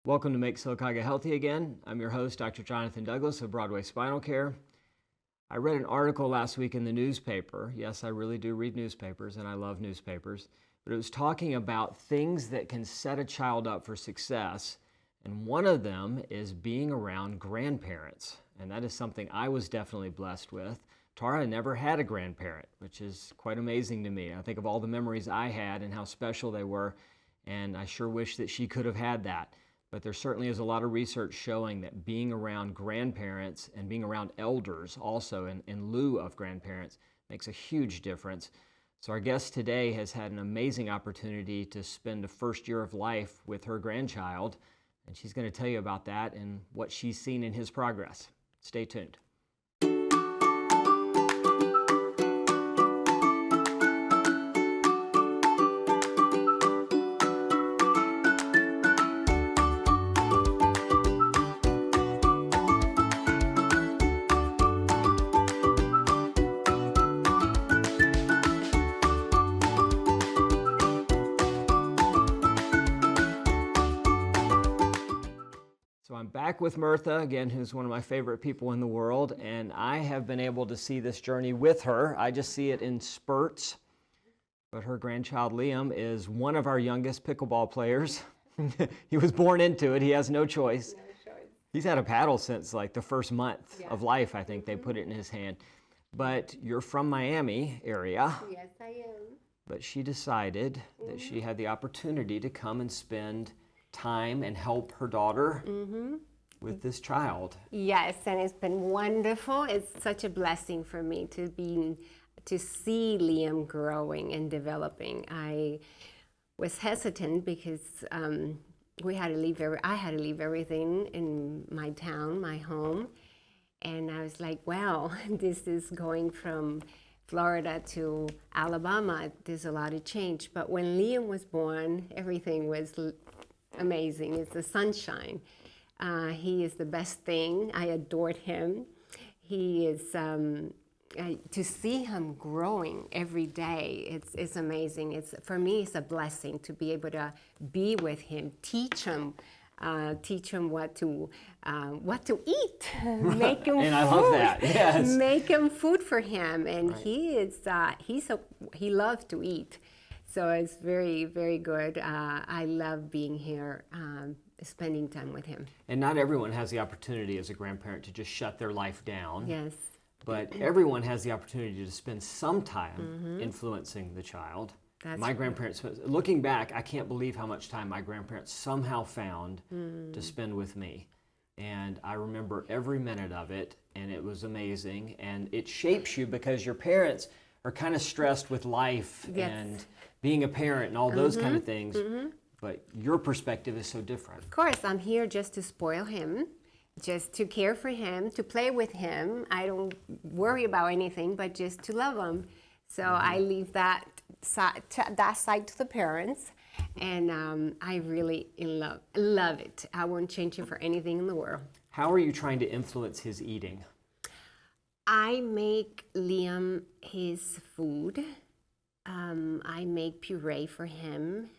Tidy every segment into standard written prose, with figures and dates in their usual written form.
Welcome to Make Sylacauga Healthy Again. I'm your host, Dr. Jonathan Douglas of Broadway Spinal Care. I read an article last week in the newspaper. Yes, I really do read newspapers, and I love newspapers. But it was talking about things that can set a child up for success, and one of them is being around grandparents. And that is something I was definitely blessed with. Tara never had a grandparent, which is quite amazing to me. I think of all the memories I had and how special they were, and I sure wish that she could have had that. But there certainly is a lot of research showing that being around grandparents and being around elders also in lieu of grandparents makes a huge difference. So our guest today has had an amazing opportunity to spend the first year of life with her grandchild, and she's going to tell you about that and what she's seen in his progress. Stay tuned. So I'm back with Mirtha, again, who's one of my favorite people in the world, and I have been able to see this journey with her. I just see it in spurts, but her grandchild Liam is one of our youngest pickleball players. He was born into it. He has no choice. He's had a paddle since like the first month of life, I think. They put it in his hand. But you're from Miami area. Yes, I am. But she decided that she had the opportunity to come and spend time and help her daughter with this child. Yes, and it's been wonderful. It's such a blessing for me to see Liam growing and developing. I was hesitant because I had to leave everything in my town, my home, and I was like, wow, this is going from Florida to Alabama. There's a lot of change. But when Liam was born, everything was amazing. It's the sunshine. He is the best thing. I adored him. He is, to see him growing every day, it's amazing. For me, it's a blessing to be able to be with him, teach him what to eat, make him And food. I love that, yes. Make him food for him, and Right. he loves to eat. So it's very, very good. I love being here, spending time with him. And not everyone has the opportunity as a grandparent to just shut their life down. Yes. But everyone has the opportunity to spend some time influencing the child. My grandparents, looking back, I can't believe how much time my grandparents somehow found to spend with me. And I remember every minute of it, and it was amazing. And it shapes you because your parents are kind of stressed with life and being a parent and all those kind of things. But your perspective is so different. Of course, I'm here just to spoil him, just to care for him, to play with him. I don't worry about anything, but just to love him. So I leave that side to the parents, and I really love it. I won't change it for anything in the world. How are you trying to influence his eating? I make Liam his food. I make puree for him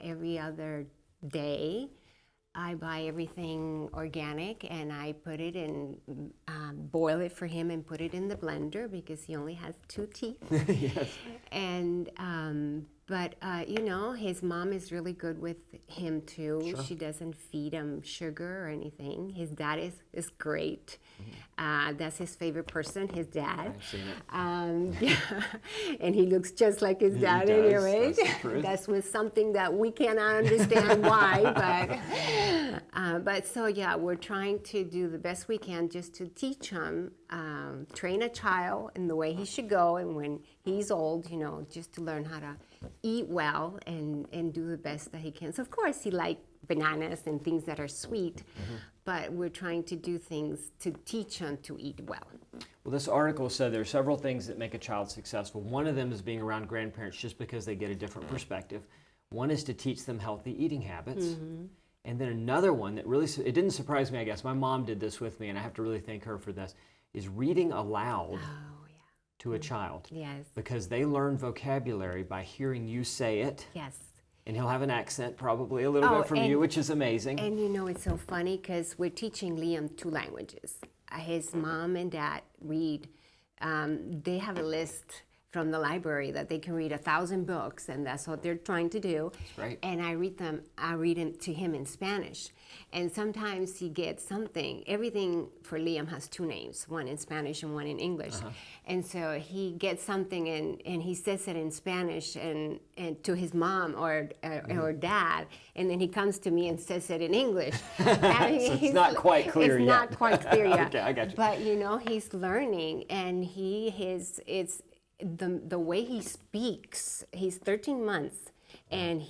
every other day. I buy everything organic, and I put it in, boil it for him and put it in the blender because he only has 2 teeth. Yes. And but his mom is really good with him too. Sure. She doesn't feed him sugar or anything. His dad is great. That's his favorite person, his dad. I've seen it. Yeah. And he looks just like his dad does. anyway. That's the truth. That's was something that we cannot understand why, but so yeah, we're trying to do the best we can just to teach him, train a child in the way he should go, and when he's old, just to learn how to eat well and do the best that he can. So of course he likes bananas and things that are sweet, but we're trying to do things to teach him to eat well. Well, this article said there are several things that make a child successful. One of them is being around grandparents just because they get a different perspective. One is to teach them healthy eating habits. And then another one that really, it didn't surprise me, I guess. My mom did this with me, and I have to really thank her for this, is reading aloud to a child. Yes. Because they learn vocabulary by hearing you say it. Yes. And he'll have an accent probably a little bit from you, which is amazing. And you know, it's so funny because we're teaching Liam 2 languages. His mom and dad read, they have a list from the library that they can read 1,000 books, and that's what they're trying to do. That's right. And I read them to him in Spanish. And sometimes he gets something. Everything for Liam has 2 names, one in Spanish and one in English. And so he gets something and he says it in Spanish and to his mom or dad, and then he comes to me and says it in English. I mean, So it's not quite clear yet. It's not quite clear yet. Okay, I got you. But you know, he's learning, and it's the way he speaks. He's 13 months, and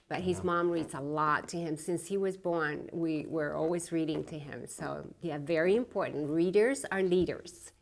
but his mom reads a lot to him. Since he was born, we were always reading to him. So yeah, very important. Readers are leaders.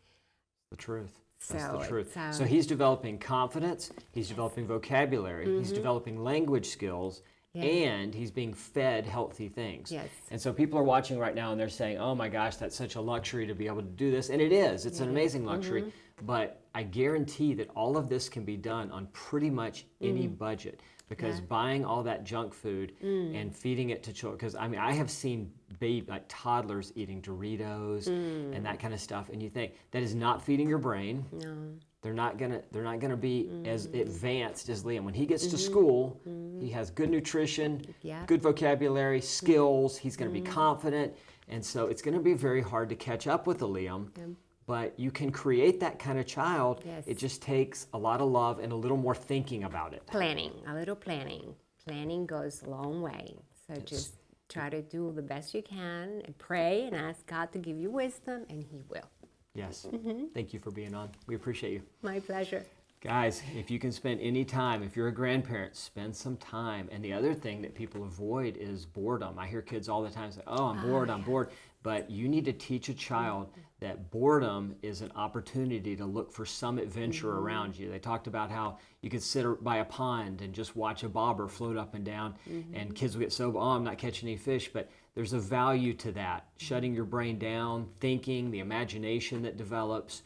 The truth. That's So the truth. it's, So he's developing confidence, he's developing vocabulary, he's developing language skills, and he's being fed healthy things. Yes. And so people are watching right now and they're saying, oh my gosh, that's such a luxury to be able to do this. And it is. It's an amazing luxury. But I guarantee that all of this can be done on pretty much any budget. Because buying all that junk food and feeding it to children, because I mean, I have seen like toddlers eating Doritos and that kind of stuff, and you think that is not feeding your brain. No. They're not gonna be as advanced as Liam. When he gets to school, he has good nutrition, good vocabulary, skills. He's gonna be confident, and so it's gonna be very hard to catch up with a Liam. But you can create that kind of child. Yes. It just takes a lot of love and a little more thinking about it. Planning, a little planning. Planning goes a long way. So just try to do the best you can and pray and ask God to give you wisdom, and He will. Yes. Thank you for being on. We appreciate you. My pleasure. Guys, if you can spend any time, if you're a grandparent, spend some time. And the other thing that people avoid is boredom. I hear kids all the time say, oh, I'm bored, I'm bored. But you need to teach a child that boredom is an opportunity to look for some adventure around you. They talked about how you could sit by a pond and just watch a bobber float up and down, and kids will get so, oh, I'm not catching any fish. But there's a value to that, shutting your brain down, thinking, the imagination that develops.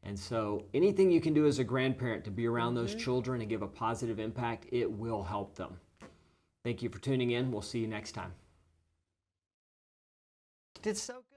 And so anything you can do as a grandparent to be around those children and give a positive impact, it will help them. Thank you for tuning in. We'll see you next time. Did so good.